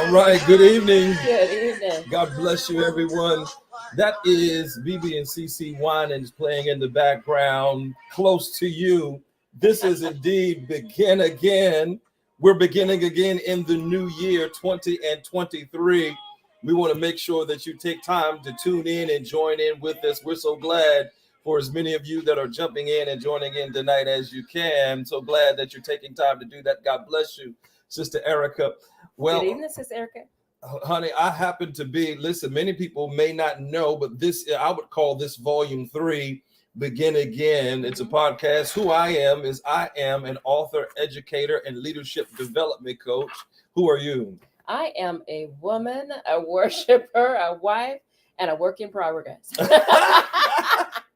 All right, good evening. Good evening. God bless you, everyone. That is BB and CC Winans playing in the background, close to you. This is indeed Begin Again. We're beginning again in the new year, 2023. We want to make sure that you take time to tune in and join in with us. We're so glad for as many of you that are jumping in and joining in tonight as you can. So glad that you're taking time to do that. God bless you, Sister Erica. Well, Good evening, Sister Erica. Honey, I happen to be, listen, many people may not know, but this, I would call this volume 3, Begin Again. It's a podcast. Who I am is I am an author, educator, and leadership development coach. Who are you? I am a woman, a worshiper, a wife, and a work in progress.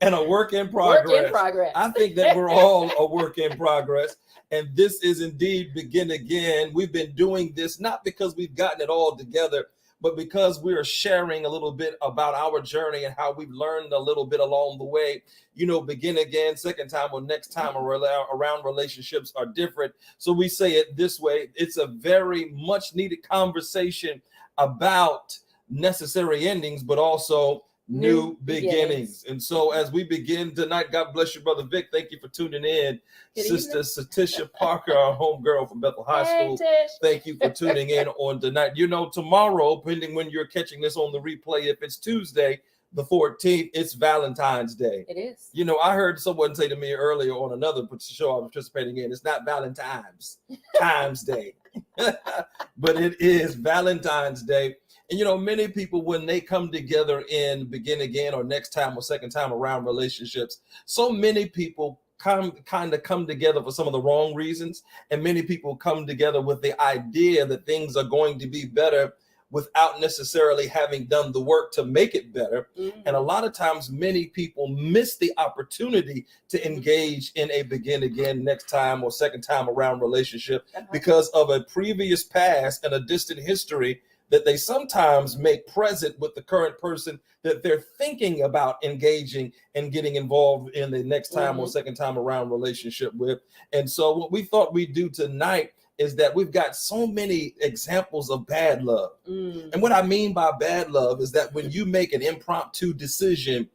And a work in progress. Work in progress. I think that we're all a work in progress. And this is indeed Begin Again. We've been doing this not because we've gotten it all together, but because we are sharing a little bit about our journey and how we've learned a little bit along the way. You know, begin again, second time or next time around relationships are different. So we say it this way. It's a very much needed conversation about necessary endings, but also new beginnings. And so as we begin tonight, God bless you, Brother Vic. Thank you for tuning in. Good Sister evening. Satisha Parker, our homegirl from Bethel High School. Tish. Thank you for tuning in on tonight. You know, tomorrow, depending when you're catching this on the replay, if it's Tuesday, the 14th, it's Valentine's Day. It is. You know, I heard someone say to me earlier on another show I was participating in, it's not Valentine's Times Day, but it is Valentine's Day. And, you know, many people, when they come together in Begin Again or next time or second time around relationships, so many people come together for some of the wrong reasons. And many people come together with the idea that things are going to be better without necessarily having done the work to make it better. And a lot of times, many people miss the opportunity to engage in a begin again next time or second time around relationship because of a previous past and a distant history that they sometimes make present with the current person that they're thinking about engaging and getting involved in the next time or second time around relationship with. And so what we thought we'd do tonight is that we've got so many examples of bad love. And what I mean by bad love is that when you make an impromptu decision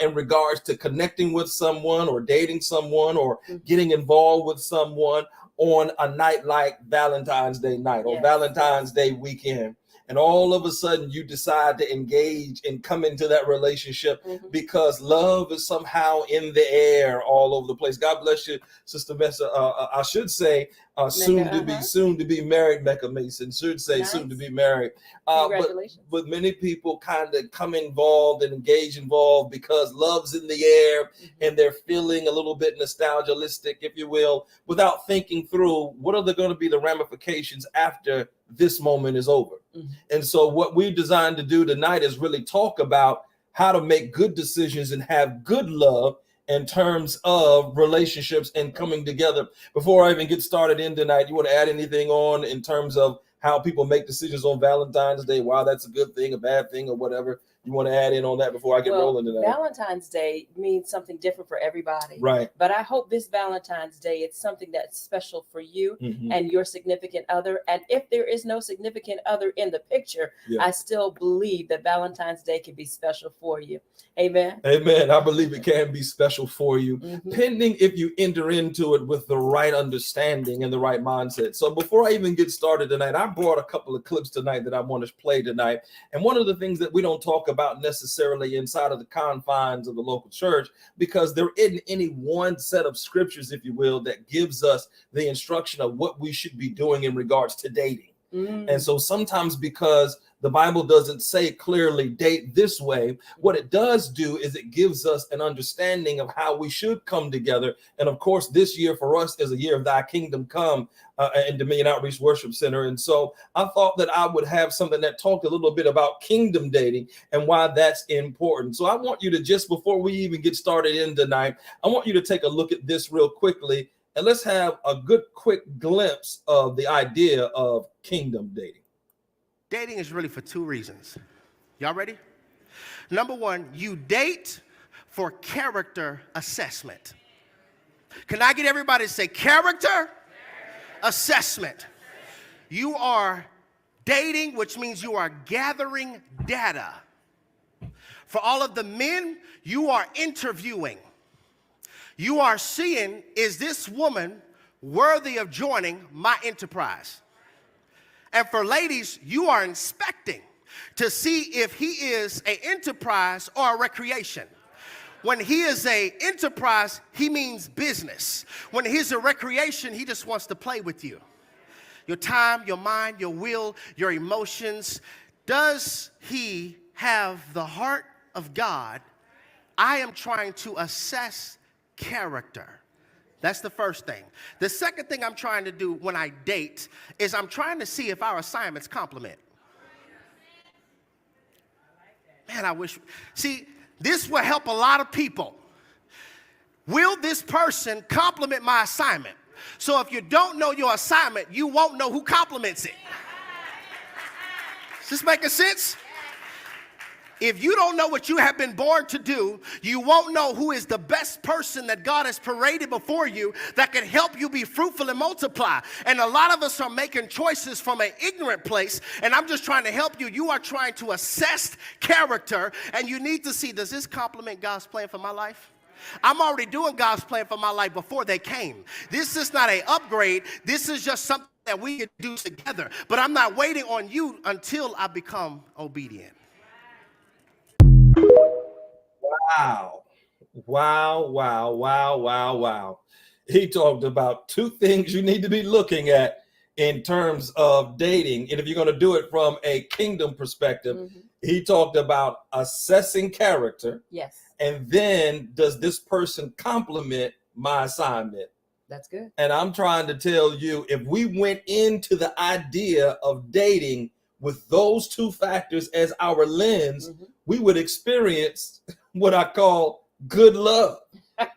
in regards to connecting with someone or dating someone or getting involved with someone on a night like Valentine's Day night or Valentine's Day weekend, and all of a sudden you decide to engage and come into that relationship because love is somehow in the air all over the place. God bless you, Sister Mesa. I should say soon to be married. Mecca Mason should say soon to be married. Congratulations. But many people kind of come involved and engage involved because love's in the air and they're feeling a little bit nostalgialistic, if you will, without thinking through what are going to be the ramifications after this moment is over. And so what we designed to do tonight is really talk about how to make good decisions and have good love in terms of relationships and coming together. Before I even get started in tonight, you want to add anything on in terms of how people make decisions on Valentine's Day, why that's a good thing, a bad thing, or whatever? You want to add in on that before I get rolling tonight? Valentine's Day means something different for everybody. Right. But I hope this Valentine's Day, it's something that's special for you and your significant other. And if there is no significant other in the picture, I still believe that Valentine's Day can be special for you. Amen. Amen. I believe it can be special for you, pending if you enter into it with the right understanding and the right mindset. So before I even get started tonight, I brought a couple of clips tonight that I want to play tonight. And one of the things that we don't talk about necessarily inside of the confines of the local church, because there isn't any one set of scriptures, if you will, that gives us the instruction of what we should be doing in regards to dating. And so sometimes because the Bible doesn't say clearly date this way, what it does do is it gives us an understanding of how we should come together. And of course, this year for us is a year of Thy Kingdom Come in Dominion Outreach Worship Center. And so I thought that I would have something that talked a little bit about kingdom dating and why that's important. So I want you to, just before we even get started in tonight, I want you to take a look at this real quickly. And let's have a good quick glimpse of the idea of kingdom dating. Dating is really for two reasons. Y'all ready? Number one, you date for character assessment. Can I get everybody to say character assessment? You are Dating, which means you are gathering data. For all of the men, you are interviewing. You are seeing, is this woman worthy of joining my enterprise? And for ladies, you are inspecting to see if he is an enterprise or a recreation. When he is an enterprise, he means business. When he's a recreation, he just wants to play with you. Your time, your mind, your will, your emotions. Does he have the heart of God? I am trying to assess character. That's the first thing. The second thing I'm trying to do when I date is I'm trying to see if our assignments complement. Man, I wish. See, this will help a lot of people. Will this person complement my assignment? So if you don't know your assignment, you won't know who complements it. Is this making sense? If you don't know what you have been born to do, you won't know who is the best person that God has paraded before you that can help you be fruitful and multiply. And a lot of us are making choices from an ignorant place, and I'm just trying to help you. You are trying to assess character, and you need to see, does this complement God's plan for my life? I'm already doing God's plan for my life before they came. This is not an upgrade. This is just something that we can do together. But I'm not waiting on you until I become obedient. Wow. Wow, wow, wow, wow, wow. He talked about two things you need to be looking at in terms of dating. And if you're going to do it from a kingdom perspective, he talked about assessing character. Yes. And then, does this person complement my assignment? That's good. And I'm trying to tell you, if we went into the idea of dating with those two factors as our lens, we would experience what I call good love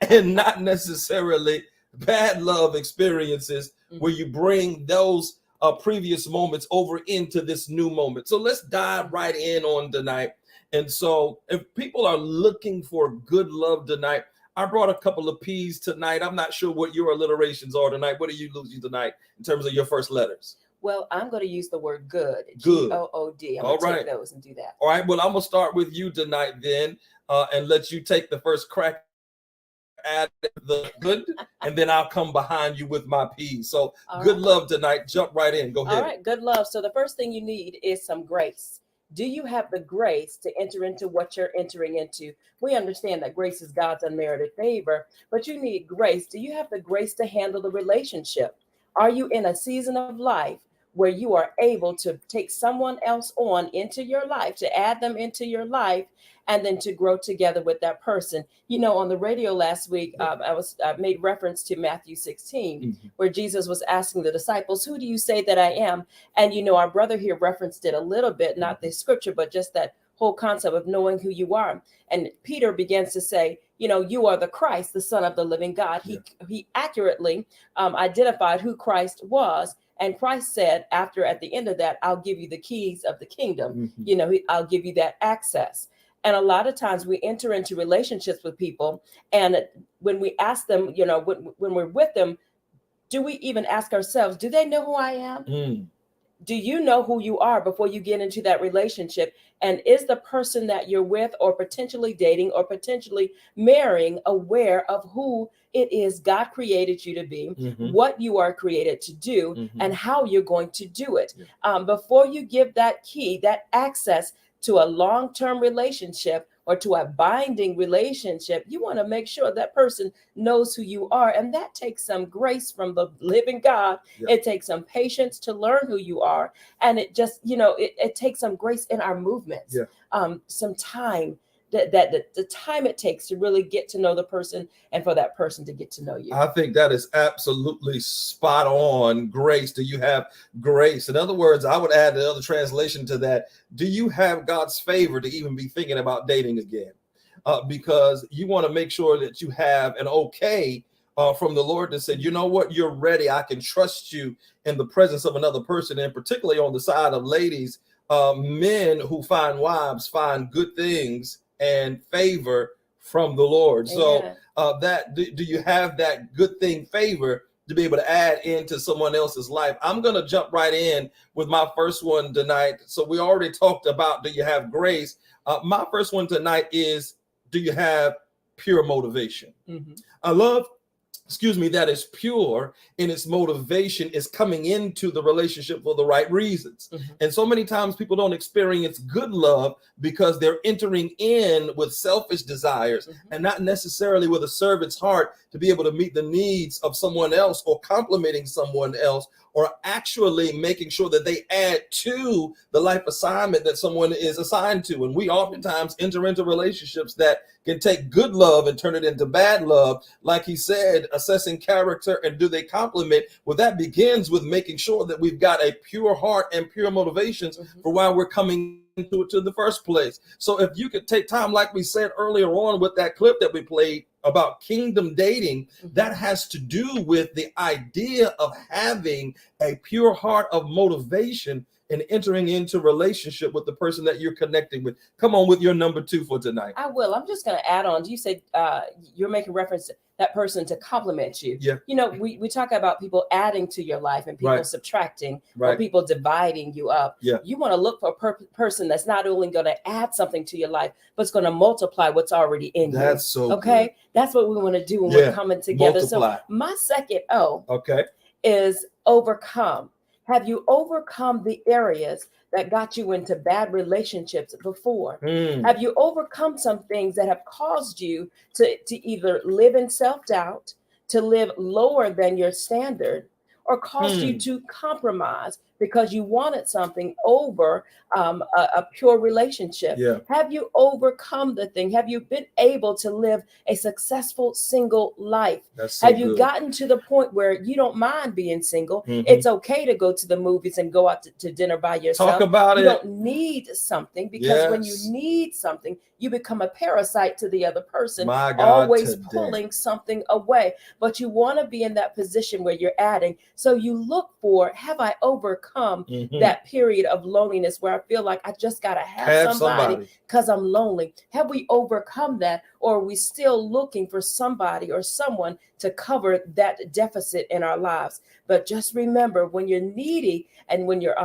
and not necessarily bad love experiences where you bring those previous moments over into this new moment. So let's dive right in on tonight. And so if people are looking for good love tonight, I brought a couple of P's tonight. I'm not sure what your alliterations are tonight. What are you using tonight in terms of your first letters? Well, I'm going to use the word good. Good. Good. I'm going to take those and do that. All right. Well, I'm going to start with you tonight then and let you take the first crack at the good, and then I'll come behind you with my P's. So good love tonight. Jump right in. Go ahead. All right. Good love. So the first thing you need is some grace. Do you have the grace to enter into what you're entering into? We understand that grace is God's unmerited favor, but you need grace. Do you have the grace to handle the relationship? Are you in a season of life where you are able to take someone else on into your life, to add them into your life, and then to grow together with that person? You know, on the radio last week, I made reference to Matthew 16, where Jesus was asking the disciples, who do you say that I am? And, you know, our brother here referenced it a little bit, not the scripture, but just that whole concept of knowing who you are. And Peter begins to say, you know, you are the Christ, the Son of the living God. He accurately identified who Christ was. And Christ said, at the end of that, I'll give you the keys of the kingdom. You know, I'll give you that access. And a lot of times we enter into relationships with people, and when we ask them, you know, when we're with them, do we even ask ourselves, do they know who I am? Do you know who you are before you get into that relationship? And is the person that you're with or potentially dating or potentially marrying aware of who it is God created you to be, what you are created to do, and how you're going to do it? Before you give that key, that access to a long-term relationship or to a binding relationship, you want to make sure that person knows who you are. And that takes some grace from the living God. It takes some patience to learn who you are. And it just, you know, it takes some grace in our movements, some time, the time it takes to really get to know the person and for that person to get to know you. I think that is absolutely spot on. Grace. Do you have grace? In other words, I would add another translation to that. Do you have God's favor to even be thinking about dating again? Because you want to make sure that you have an okay from the Lord that said, you know what, you're ready. I can trust you in the presence of another person. And particularly on the side of ladies, men who find wives find good things and favor from the Lord. So do you have that good thing, favor, to be able to add into someone else's life. I'm going to jump right in with my first one tonight. So we already talked about, do you have grace? My first one tonight is, do you have pure motivation? I love, that is pure in its motivation, is coming into the relationship for the right reasons. And so many times people don't experience good love because they're entering in with selfish desires and not necessarily with a servant's heart to be able to meet the needs of someone else, or complimenting someone else, or actually making sure that they add to the life assignment that someone is assigned to. And we oftentimes enter into relationships that can take good love and turn it into bad love. Like he said, assessing character and do they compliment? Well, that begins with making sure that we've got a pure heart and pure motivations for why we're coming into it to the first place. So if you could take time, like we said earlier on with that clip that we played about kingdom dating, that has to do with the idea of having a pure heart of motivation and entering into relationship with the person that you're connecting with. Come on with your number 2 for tonight. I will. I'm just going to add on. You said you're making reference to that person to compliment you. Yeah. You know, we talk about people adding to your life and people subtracting, or people dividing you up. Yeah. You want to look for a person that's not only going to add something to your life, but it's going to multiply what's already in you. That's so okay. Good. That's what we want to do when we're coming together. Multiply. So my second O is overcome. Have you overcome the areas that got you into bad relationships before? Have you overcome some things that have caused you to either live in self-doubt, to live lower than your standard, or caused you to compromise because you wanted something over a pure relationship? Have you overcome the thing? Have you been able to live a successful single life? Have you gotten to the point where you don't mind being single? It's okay to go to the movies and go out to dinner by yourself. Talk about you it. You don't need something, because when you need something, you become a parasite to the other person, My God, always today. pulling something away. But you want to be in that position where you're adding. So you look for, have I overcome that period of loneliness where I feel like I just got to have somebody because I'm lonely? Have we overcome that, or are we still looking for somebody or someone to cover that deficit in our lives? But just remember, when you're needy and when you're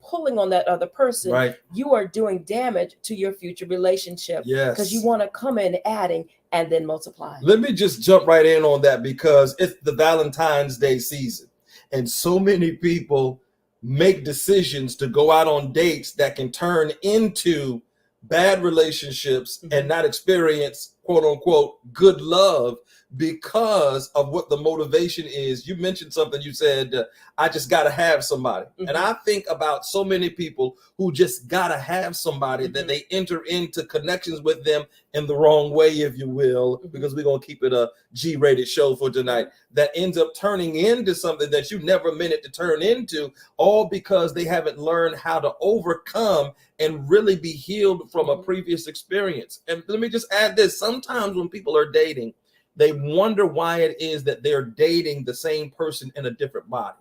pulling on that other person, you are doing damage to your future relationship, because you want to come in adding and then multiplying. Let me just jump right in on that, because it's the Valentine's Day season, and so many people make decisions to go out on dates that can turn into bad relationships and not experience, quote unquote, good love because of what the motivation is. You mentioned something, you said, I just got to have somebody. And I think about so many people who just got to have somebody that they enter into connections with them in the wrong way, if you will, because we're going to keep it a G-rated show for tonight, that ends up turning into something that you never meant it to turn into, all because they haven't learned how to overcome and really be healed from a previous experience. And let me just add this. Sometimes when people are dating, they wonder why it is that they're dating the same person in a different body.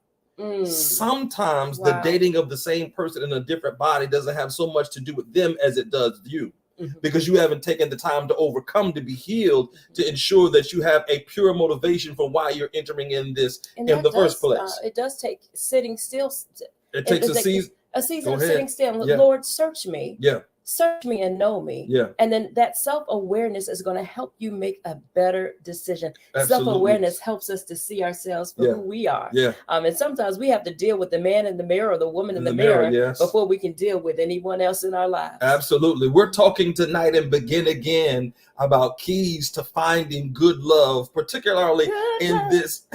Sometimes the dating of the same person in a different body doesn't have so much to do with them as it does you, because you haven't taken the time to overcome, to be healed, to ensure that you have a pure motivation for why you're entering in this in the first place. It does take sitting still. It takes a season. A season of sitting still. Lord, search me. Search me and know me. And then that self-awareness is going to help you make a better decision. Self-awareness helps us to see ourselves for who we are. And sometimes we have to deal with the man in the mirror or the woman in the mirror before we can deal with anyone else in our lives. Absolutely. We're talking tonight and Begin Again about keys to finding good love, particularly in this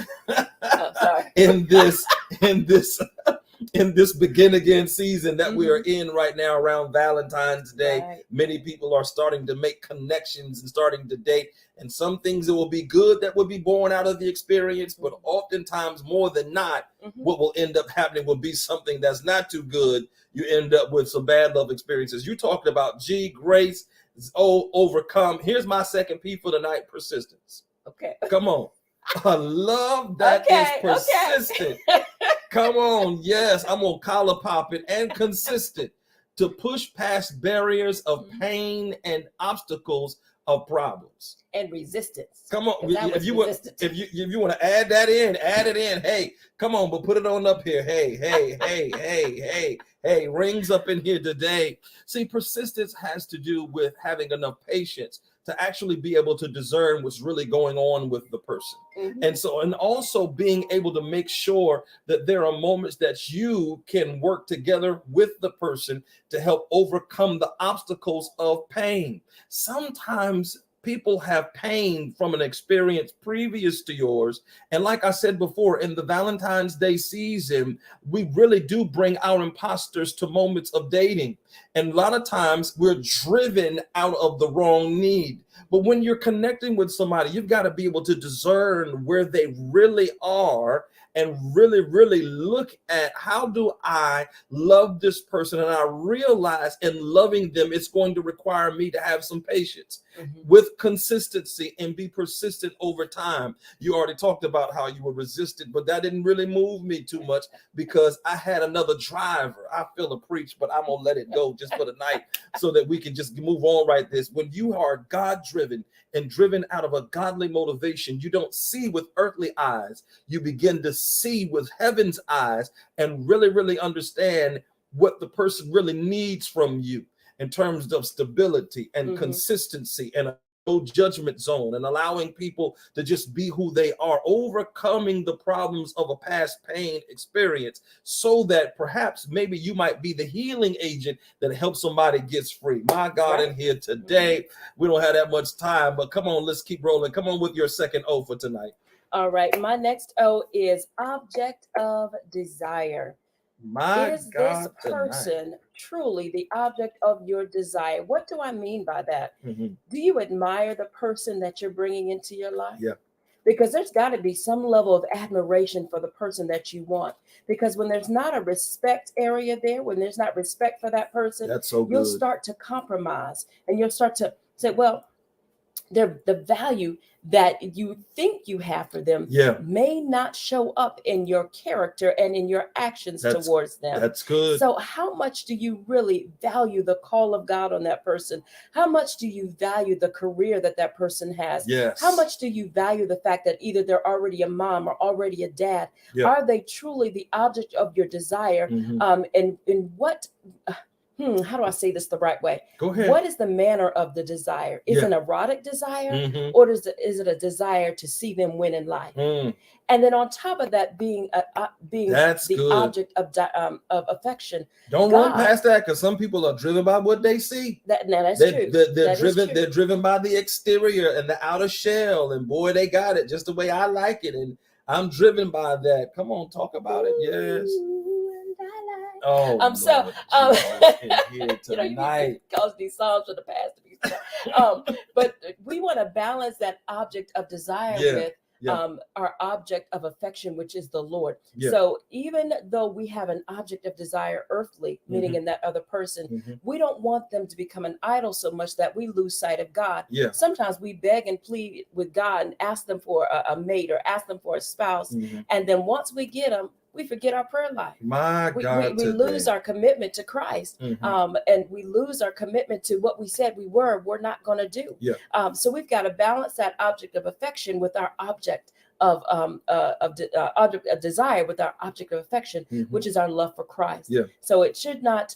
in this Begin Again season that we are in right now around Valentine's Day. Many people are starting to make connections and starting to date, and some things that will be good that will be born out of the experience, but oftentimes more than not, what will end up happening will be something that's not too good. You end up with some bad love experiences. You talked about grace, overcome. Here's my second P for tonight: persistence. Come on. I love that is persistent. Come on. Yes, I'm going to collar pop it, and consistent to push past barriers of pain and obstacles of problems and resistance. Come on, if you want to add it in. Hey, come on, but put it on up here. Hey, rings up in here today. See, persistence has to do with having enough patience to actually be able to discern what's really going on with the person. And also being able to make sure that there are moments that you can work together with the person to help overcome the obstacles of pain. Sometimes people have pain from an experience previous to yours. And like I said before, in the Valentine's Day season, we really do bring our imposters to moments of dating. And a lot of times we're driven out of the wrong need. But when you're connecting with somebody, you've got to be able to discern where they really are and really, really look at how do I love this person? And I realize in loving them, it's going to require me to have some patience with consistency and be persistent over time. You already talked about how you were resistant, but that didn't really move me too much because I had another driver. I feel to preach, but I'm going to let it go just for the night so that we can just move on right this. When you are God-driven and driven out of a godly motivation, you don't see with earthly eyes. You begin to see with heaven's eyes and really, really understand what the person really needs from you in terms of stability and consistency and a no judgment zone and allowing people to just be who they are, overcoming the problems of a past pain experience so that perhaps maybe you might be the healing agent that helps somebody gets free. My God, in here today, we don't have that much time, but come on, let's keep rolling. Come on with your second O for tonight. All right. My next O is object of desire. Is this person truly the object of your desire? What do I mean by that? Do you admire the person that you're bringing into your life? Yeah. Because there's got to be some level of admiration for the person that you want. Because when there's not a respect area there, when there's not respect for that person, that's so good. You'll start to compromise and you'll start to say, well, the value that you think you have for them may not show up in your character and in your actions towards them. That's good. So how much do you really value the call of God on that person? How much do you value the career that that person has? Yes. How much do you value the fact that either they're already a mom or already a dad? Are they truly the object of your desire? And what... how do I say this the right way? Go ahead. What is the manner of the desire? Is it an erotic desire or is it a desire to see them win in life? And then on top of that, being that's the good. Object of affection. Don't run past that because some people are driven by what they see. That's true. They're driven by the exterior and the outer shell. And boy, they got it just the way I like it. And I'm driven by that. Come on, talk about it. Yes. Oh, tonight. Cause these songs for the past. But we want to balance that object of desire with our object of affection, which is the Lord. So even though we have an object of desire earthly, meaning in that other person, we don't want them to become an idol so much that we lose sight of God. Sometimes we beg and plead with God and ask them for a mate or ask them for a spouse. And then once we get them, we forget our prayer life. My God, we lose our commitment to Christ, and we lose our commitment to what we said we're not going to do. So we've got to balance that object of affection with our object of desire, with our object of affection, which is our love for Christ. So it should not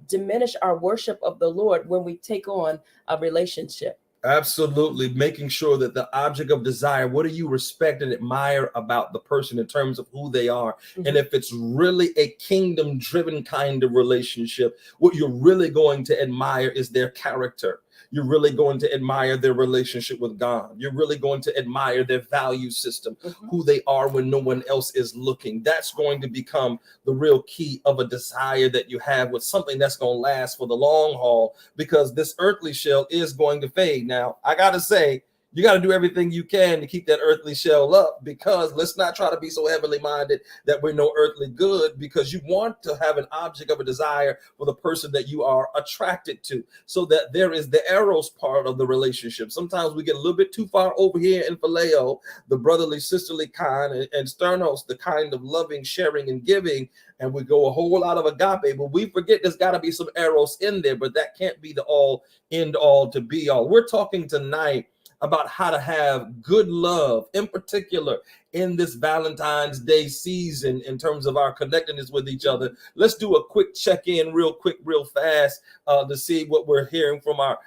diminish our worship of the Lord when we take on a relationship. Absolutely. Making sure that the object of desire, what do you respect and admire about the person in terms of who they are? And if it's really a kingdom driven kind of relationship, what you're really going to admire is their character. You're really going to admire their relationship with God. You're really going to admire their value system, who they are when no one else is looking. That's going to become the real key of a desire that you have with something that's going to last for the long haul, because this earthly shell is going to fade. Now, I got to say, You got to do everything you can to keep that earthly shell up, because let's not try to be so heavenly minded that we're no earthly good, because you want to have an object of a desire for the person that you are attracted to, so that there is the eros part of the relationship. Sometimes we get a little bit too far over here in phileo, the brotherly, sisterly kind, and sternos, the kind of loving, sharing, and giving, and we go a whole lot of agape, but we forget there's got to be some eros in there, but that can't be the all, end all, to be all. We're talking tonight about how to have good love, in particular in this Valentine's Day season, in terms of our connectedness with each other. Let's do a quick check-in real quick, real fast, to see what we're hearing from our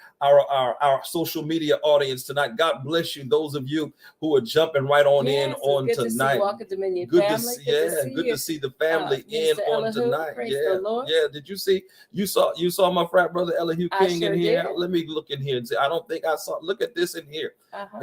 social media audience tonight. God bless you, those of you who are jumping right on in on good tonight. To see Walker Dominion good family. to see, good to see the family in Mr. on Elihu, tonight. praise the Lord. Did you see? You saw my frat brother Elihu King sure in here. did. Let me look in here and see. I don't think I saw. Look at this in here. Uh-huh.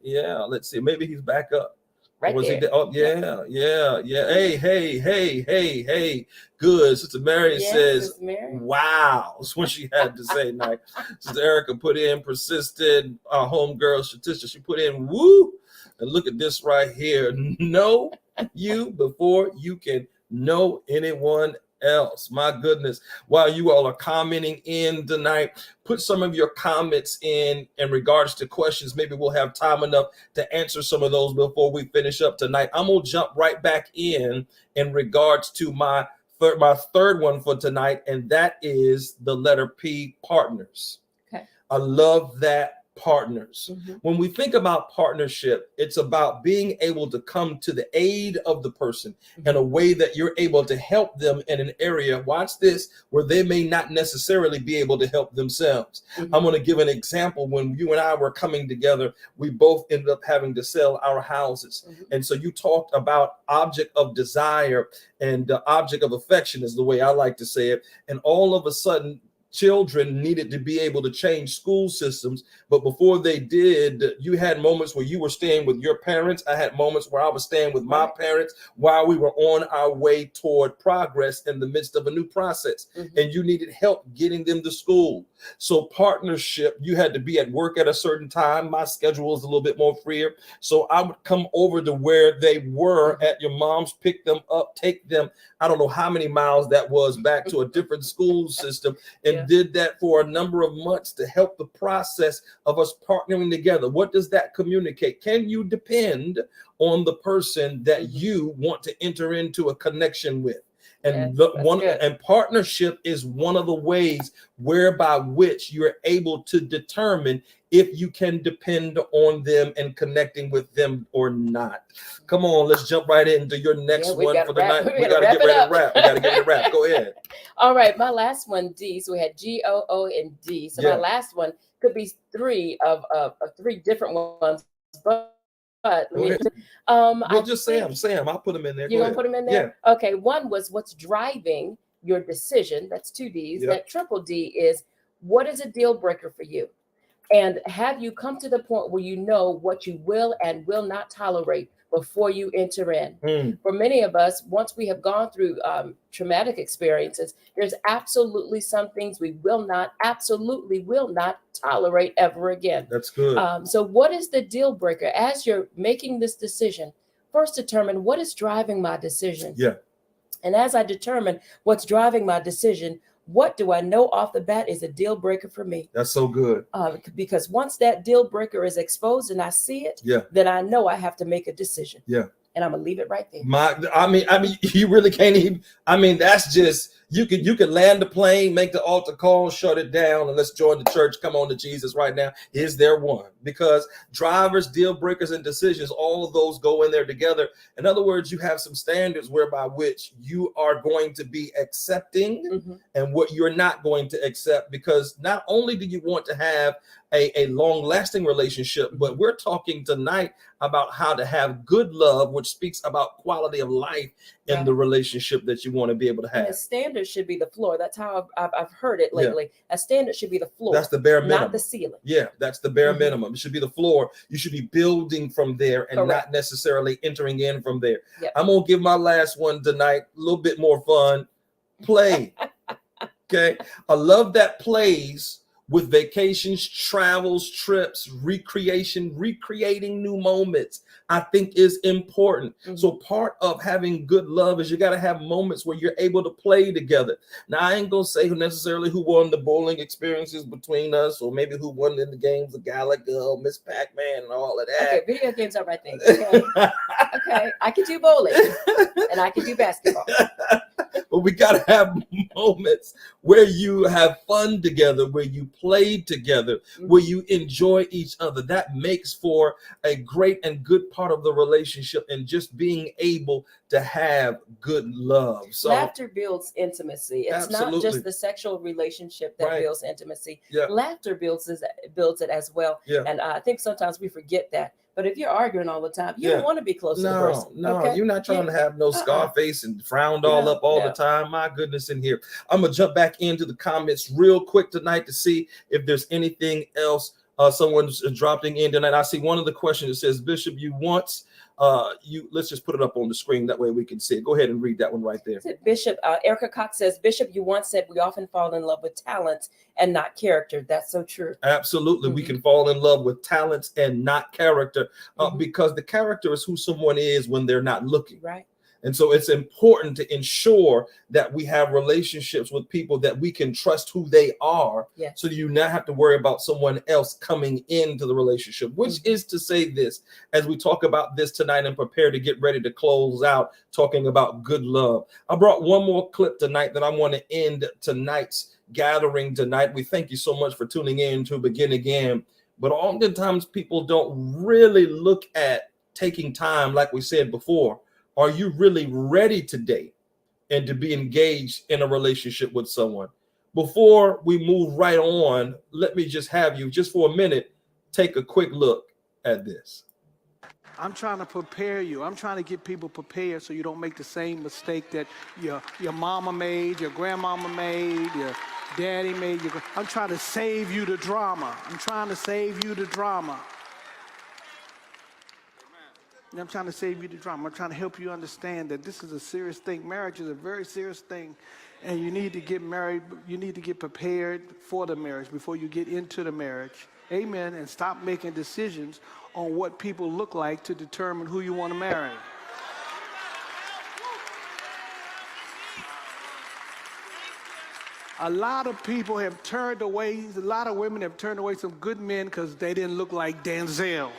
Yeah. Let's see. Maybe he's back up. Right Was there. he? Oh, yeah. Hey. Good. Sister Mary says, Mary. wow. That's what she had to say tonight. Sister Erica put in persisted. Homegirl Shatisha, she put in woo. And look at this right here. Know you before you can know anyone else. My goodness. While you all are commenting in tonight, put some of your comments in regards to questions. Maybe we'll have time enough to answer some of those before we finish up tonight. I'm gonna jump right back in regards to my third one for tonight, and that is the letter P, partners. Okay. I love that, partners. Mm-hmm. When we think about partnership, it's about being able to come to the aid of the person in a way that you're able to help them in an area, watch this, where they may not necessarily be able to help themselves. Mm-hmm. I'm going to give an example. When you and I were coming together, we both ended up having to sell our houses. Mm-hmm. And so you talked about object of desire and object of affection is the way I like to say it. And all of a sudden, children needed to be able to change school systems. But before they did, you had moments where you were staying with your parents. I had moments where I was staying with my parents while we were on our way toward progress in the midst of a new process. Mm-hmm. And you needed help getting them to school. So partnership, you had to be at work at a certain time. My schedule was a little bit more freer. So I would come over to where they were at your mom's, pick them up, take them, I don't know how many miles that was, back to a different school system, and did that for a number of months to help the process of us partnering together. What does that communicate? Can you depend on the person that you want to enter into a connection with? And and partnership is one of the ways whereby which you're able to determine if you can depend on them and connecting with them or not. Come on, let's jump right into your next one for the night. We got to get ready to wrap. We got to get ready to wrap. Go ahead. All right, my last one, D. So we had G, O, O, and D. So my last one could be three different ones, but we'll just say them. I'll put them in there. You're going to put them in there? Yeah. Okay. One was what's driving your decision. That's two Ds. Yep. That triple D is what is a deal breaker for you? And have you come to the point where you know what you will and will not tolerate before you enter in? For many of us, once we have gone through traumatic experiences, there's absolutely some things we absolutely will not tolerate ever again. That's good. So what is the deal breaker? As you're making this decision, first determine what is driving my decision. Yeah. And as I determine what's driving my decision, what do I know off the bat is a deal breaker for me? That's so good. Because once that deal breaker is exposed and I see it, then I know I have to make a decision. Yeah. And I'm gonna leave it right there. I mean, you really can't even. I mean, that's just you can land the plane, make the altar call, shut it down, and let's join the church. Come on to Jesus right now. Is there one? Because drivers, deal breakers, and decisions, all of those go in there together. In other words, you have some standards whereby which you are going to be accepting and what you're not going to accept. Because not only do you want to have a long-lasting relationship, but we're talking tonight about how to have good love, which speaks about quality of life in the relationship that you want to be able to have. And a standard should be the floor. That's how I've heard it lately. Yeah. A standard should be the floor. That's the bare minimum. Not the ceiling. Yeah, that's the bare minimum. It should be the floor. You should be building from there and not necessarily entering in from there. Yep. I'm going to give my last one tonight, a little bit more fun. Play. Okay. I love that plays with vacations, travels, trips, recreating new moments, I think is important. So part of having good love is you got to have moments where you're able to play together. Now, I ain't going to say necessarily who won the bowling experiences between us, or maybe who won in the games of Galaga, Miss Pac-Man, and all of that. Okay, video games are my thing. Okay, okay, I can do bowling and I can do basketball. But we got to have moments where you have fun together, where you play together, where you enjoy each other. That makes for a great and good part of the relationship, and just being able to have good love. So laughter builds intimacy. It's absolutely not just the sexual relationship that right. builds intimacy. Yeah. Laughter builds it as well. Yeah. And I think sometimes we forget that. But if you're arguing all the time, you Yeah. don't want to be close to the person. No, Okay? you're not trying to have no Scarface and frowned all up all the time. My goodness, in here. I'm going to jump back into the comments real quick tonight to see if there's anything else someone's dropping in tonight. I see one of the questions that says, Bishop, you once, let's just put it up on the screen. That way we can see it. Go ahead and read that one right there. Bishop, Erica Cox says, Bishop, you once said we often fall in love with talent and not character. That's so true. Absolutely. We can fall in love with talents and not character, because the character is who someone is when they're not looking. Right. And so it's important to ensure that we have relationships with people that we can trust who they are. Yes. So you not have to worry about someone else coming into the relationship, which is to say this, as we talk about this tonight and prepare to get ready to close out talking about good love. I brought one more clip tonight that I want to end tonight's gathering tonight. We thank you so much for tuning in to Begin Again. But oftentimes people don't really look at taking time, like we said before. Are you really ready to date and to be engaged in a relationship with someone? Before we move right on, let me just have you, just for a minute, take a quick look at this. I'm trying to prepare you. I'm trying to get people prepared so you don't make the same mistake that your mama made, your grandmama made, your daddy made. I'm trying to save you the drama. I'm trying to save you the drama. I'm trying to save you the drama. I'm trying to help you understand that this is a serious thing. Marriage is a very serious thing, and you need to get married. You need to get prepared for the marriage before you get into the marriage. Amen. And stop making decisions on what people look like to determine who you want to marry. A lot of people have turned away, a lot of women have turned away some good men because they didn't look like Denzel.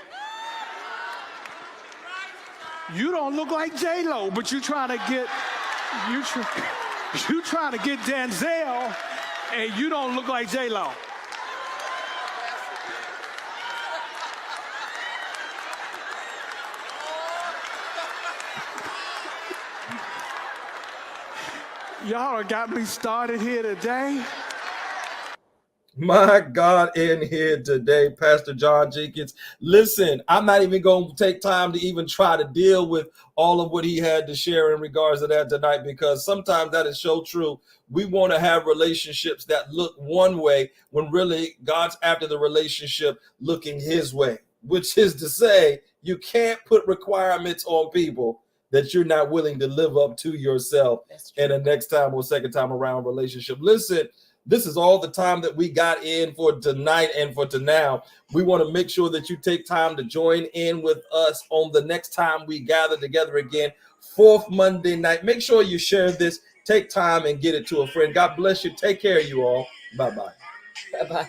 You don't look like J-Lo, but you trying to get Denzel, and you don't look like J-Lo. Y'all got me started here today. My God, in here today, Pastor John Jenkins. Listen, I'm not even going to take time to even try to deal with all of what he had to share in regards to that tonight, because sometimes that is so true. We want to have relationships that look one way when really God's after the relationship looking his way, which is to say you can't put requirements on people that you're not willing to live up to yourself in a next time or second time around relationship. Listen, this is all the time that we got in for tonight and for now. We want to make sure that you take time to join in with us on the next time we gather together again, fourth Monday night. Make sure you share this. Take time and get it to a friend. God bless you. Take care, you all. Bye-bye. Bye-bye.